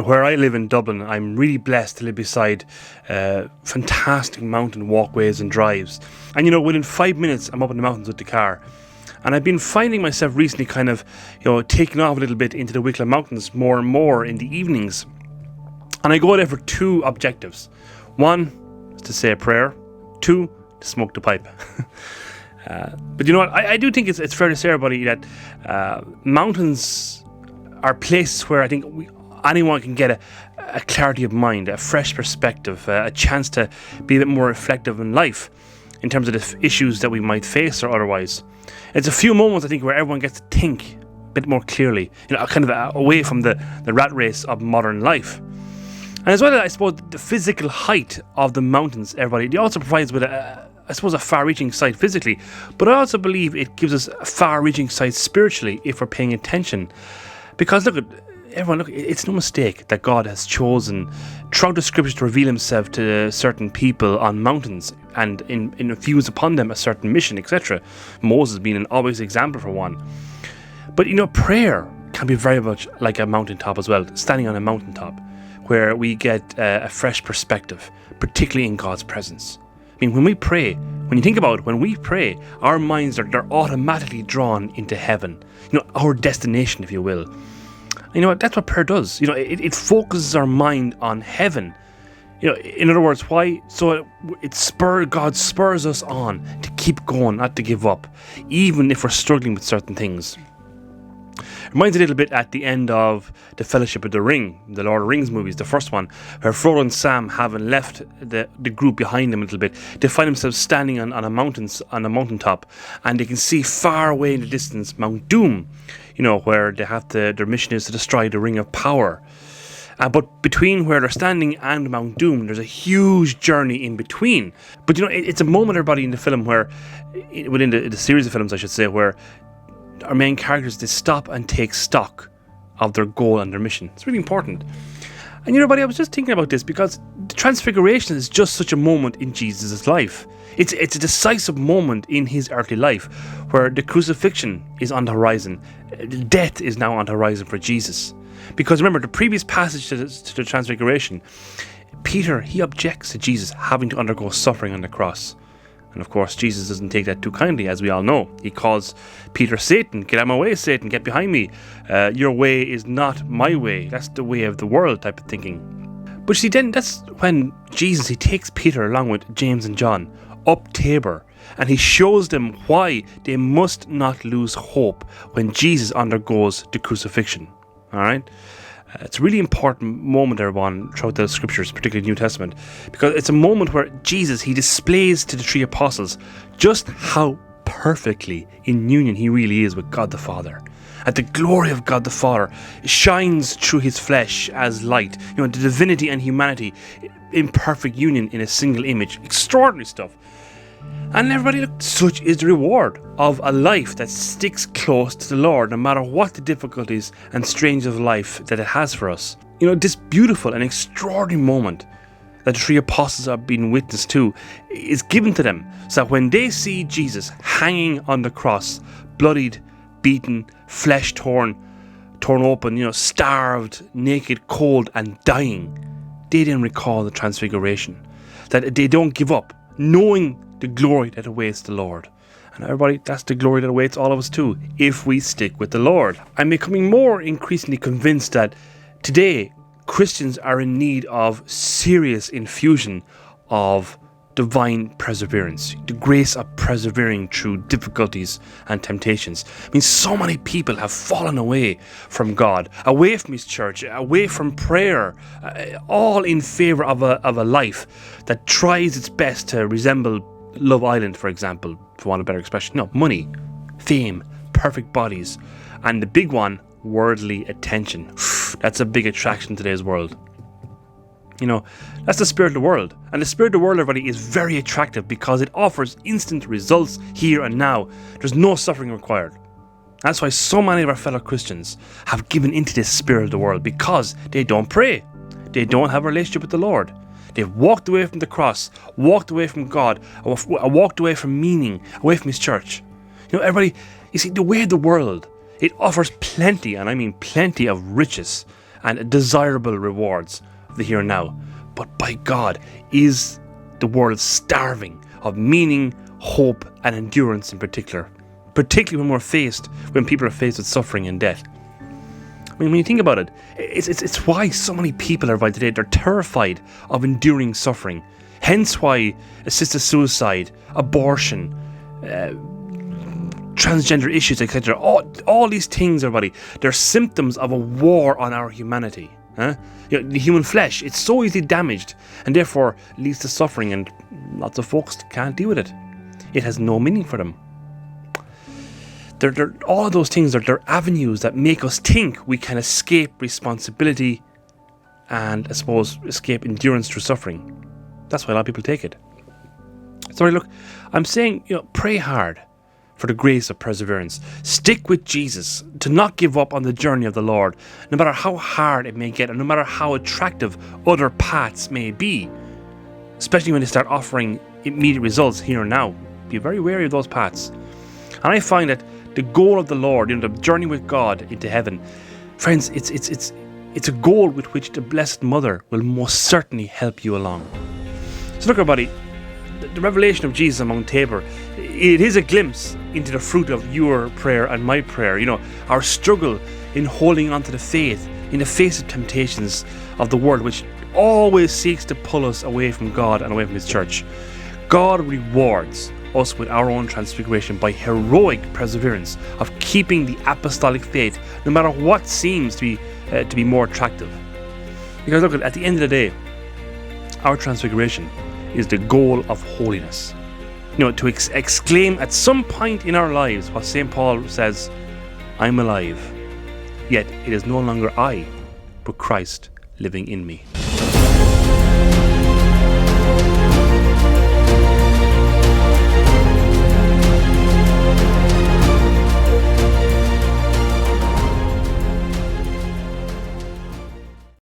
Where I live in Dublin, I'm really blessed to live beside fantastic mountain walkways and drives. And within 5 minutes, I'm up in the mountains with the car. And I've been finding myself recently kind of, taking off a little bit into the Wicklow Mountains more and more in the evenings. And I go there for two objectives. One is to say a prayer. Two, to smoke the pipe. But you know what? I do think it's fair to say, everybody, that mountains are places where I think anyone can get a clarity of mind, a fresh perspective, a chance to be a bit more reflective in life in terms of the issues that we might face or otherwise. It's a few moments, I think, where everyone gets to think a bit more clearly, kind of away from the rat race of modern life. And as well, I suppose, the physical height of the mountains, everybody, it also provides with a far-reaching sight physically, but I also believe it gives us a far-reaching sight spiritually if we're paying attention. Because look, it's no mistake that God has chosen throughout the scriptures to reveal himself to certain people on mountains and infuse upon them a certain mission, etc. Moses being an obvious example for one. But prayer can be very much like a mountaintop as well, standing on a mountaintop, where we get a fresh perspective, particularly in God's presence. I mean, when we pray, when you think about it, when we pray, our minds they're automatically drawn into heaven, our destination, if you will. That's what prayer does. It focuses our mind on heaven. In other words, why? So God spurs us on to keep going, not to give up, even if we're struggling with certain things. It reminds me a little bit at the end of The Fellowship of the Ring, the Lord of the Rings movies, the first one, where Frodo and Sam, having left the group behind them a little bit, they find themselves standing on a mountaintop, and they can see far away in the distance Mount Doom, where their mission is to destroy the Ring of Power. But between where they're standing and Mount Doom, there's a huge journey in between. But it's a moment, everybody, in the film where, within the series of films, I should say, where our main characters, they stop and take stock of their goal and their mission. It's really important. And buddy, I was just thinking about this because the Transfiguration is just such a moment in Jesus' life. It's a decisive moment in his earthly life where the crucifixion is on the horizon. Death is now on the horizon for Jesus. Because remember, the previous passage to the Transfiguration, Peter, he objects to Jesus having to undergo suffering on the cross. And of course, Jesus doesn't take that too kindly, as we all know. He calls Peter Satan. Get out of my way, Satan. Get behind me. Your way is not my way. That's the way of the world type of thinking. But see, then that's when Jesus, he takes Peter along with James and John up Tabor. And he shows them why they must not lose hope when Jesus undergoes the crucifixion. All right? It's a really important moment, everyone, throughout the scriptures, particularly the New Testament, because it's a moment where Jesus, he displays to the three apostles just how perfectly in union he really is with God the Father. And the glory of God the Father shines through his flesh as light. The divinity and humanity in perfect union in a single image. Extraordinary stuff. And everybody, look, such is the reward of a life that sticks close to the Lord, no matter what the difficulties and strange of life that it has for us. This beautiful and extraordinary moment that the three apostles are being witness to is given to them, so that when they see Jesus hanging on the cross, bloodied, beaten, flesh torn open, starved, naked, cold, and dying, they then recall the Transfiguration, that they don't give up, knowing the glory that awaits the Lord. And everybody, that's the glory that awaits all of us too, if we stick with the Lord. I'm becoming more increasingly convinced that today Christians are in need of serious infusion of divine perseverance, the grace of persevering through difficulties and temptations. I mean, so many people have fallen away from God, away from his church, away from prayer, all in favor of a life that tries its best to resemble Love Island, for example, for want of a better expression. No, money, fame, perfect bodies, and the big one, worldly attention. That's a big attraction in today's world. That's the spirit of the world. And the spirit of the world, everybody, is very attractive because it offers instant results here and now. There's no suffering required. That's why so many of our fellow Christians have given into this spirit of the world, because they don't pray. They don't have a relationship with the Lord. They've walked away from the cross, walked away from God, walked away from meaning, away from his church. Everybody, you see, the way of the world, it offers plenty, and I mean plenty of riches and desirable rewards of the here and now. But by God, is the world starving of meaning, hope, and endurance in particular? Particularly when people are faced with suffering and death. I mean, when you think about it, it's why so many people are today. They're terrified of enduring suffering. Hence why assisted suicide, abortion, transgender issues, etc. All these things, everybody, they're symptoms of a war on our humanity. The human flesh, it's so easily damaged and therefore leads to suffering, and lots of folks can't deal with it. It has no meaning for them. All of those things are avenues that make us think we can escape responsibility and, I suppose, escape endurance through suffering. That's why a lot of people take it. So look, I'm saying, pray hard for the grace of perseverance. Stick with Jesus, to not give up on the journey of the Lord, no matter how hard it may get, and no matter how attractive other paths may be, especially when they start offering immediate results here and now. Be very wary of those paths. And I find that the goal of the Lord, the journey with God into heaven, friends, it's a goal with which the Blessed Mother will most certainly help you along. So look, everybody, the revelation of Jesus on Mount Tabor, it is a glimpse into the fruit of your prayer and my prayer. Our struggle in holding on to the faith in the face of temptations of the world, which always seeks to pull us away from God and away from His church. God rewards us with our own transfiguration by heroic perseverance of keeping the apostolic faith, no matter what seems to be more attractive. Because look, at the end of the day, our transfiguration is the goal of holiness. To exclaim at some point in our lives what St. Paul says, I'm alive, yet it is no longer I, but Christ living in me.